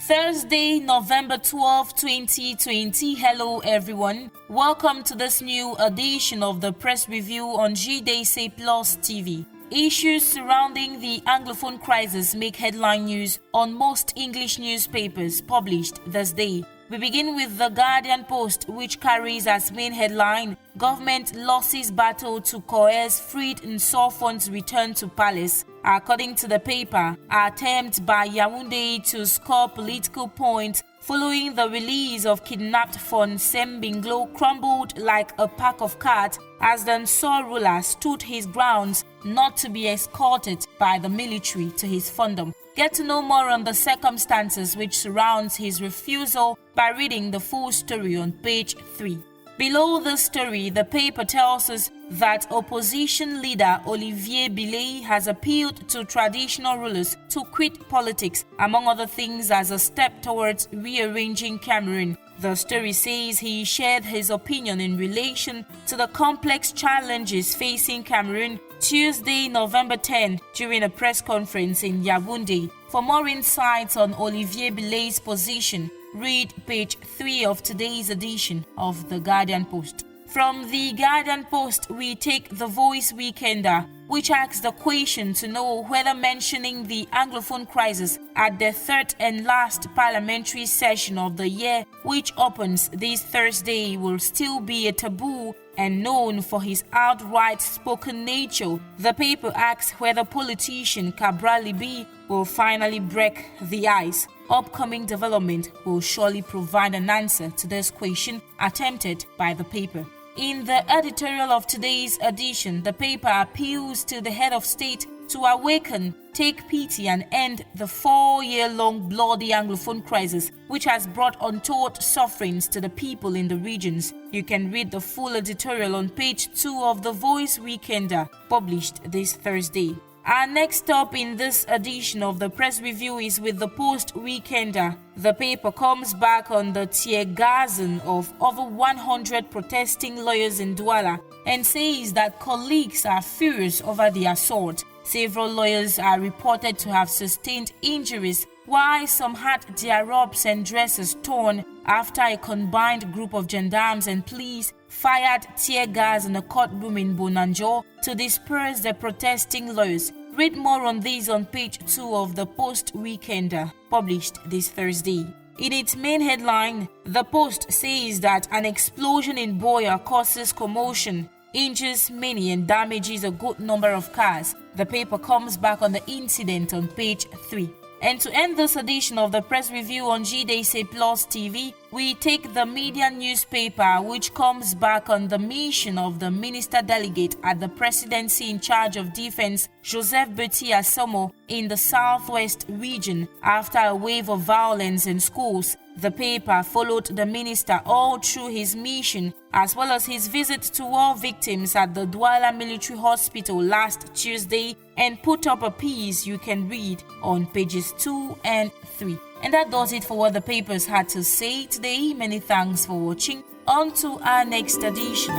Thursday, November 12, 2020. Hello everyone. Welcome to this new edition of the Press Review on JDC TV. Issues surrounding the Anglophone crisis make headline news on most English newspapers published this day. We begin with the Guardian Post, which carries as main headline, Government losses battle to coerce freed Nso Fon's return to palace. According to the paper, attempt by Yaoundé to score political points following the release of kidnapped Fon Sembinglo crumbled like a pack of cards as the Nso ruler stood his grounds not to be escorted by the military to his fundum. Get to know more on the circumstances which surrounds his refusal by reading the full story on page 3. Below the story, the paper tells us that opposition leader Olivier Buea has appealed to traditional rulers to quit politics, among other things, as a step towards rearranging Cameroon. The story says he shared his opinion in relation to the complex challenges facing Cameroon Tuesday, November 10, during a press conference in Yaoundé. For more insights on Olivier Buea's position, read page 3 of today's edition of the Guardian Post. From the Guardian Post, we take the Voice Weekender, which asks the question to know whether mentioning the Anglophone crisis at the third and last parliamentary session of the year, which opens this Thursday, will still be a taboo and known for his outright spoken nature. The paper asks whether politician Cabral Libi will finally break the ice. Upcoming development will surely provide an answer to this question attempted by the paper. In the editorial of today's edition, the paper appeals to the head of state to awaken, take pity and end the 4-year-long bloody Anglophone crisis, which has brought untold sufferings to the people in the regions. You can read the full editorial on page 2 of the Voice Weekender, published this Thursday. Our next stop in this edition of the Press Review is with the Post Weekender. The paper comes back on the tear gassing of over 100 protesting lawyers in Douala and says that colleagues are furious over the assault. Several lawyers are reported to have sustained injuries, while some had their robes and dresses torn after a combined group of gendarmes and police fired tear gas in a courtroom in Bonanjo to disperse the protesting lawyers. Read more on these on page 2 of the Post Weekender, published this Thursday. In its main headline, the Post says that an explosion in Buea causes commotion, injures many and damages a good number of cars. The paper comes back on the incident on page 3. And to end this edition of the Press Review on JDC TV, we take the media newspaper, which comes back on the mission of the Minister Delegate at the Presidency in charge of Defense, Joseph Bertie Asomo, in the Southwest region after a wave of violence in schools. The paper followed the minister all through his mission, as well as his visit to all victims at the Douala Military Hospital last Tuesday, and put up a piece you can read on pages 2 and 3. And that does it for what the papers had to say today. Many thanks for watching. On to our next edition.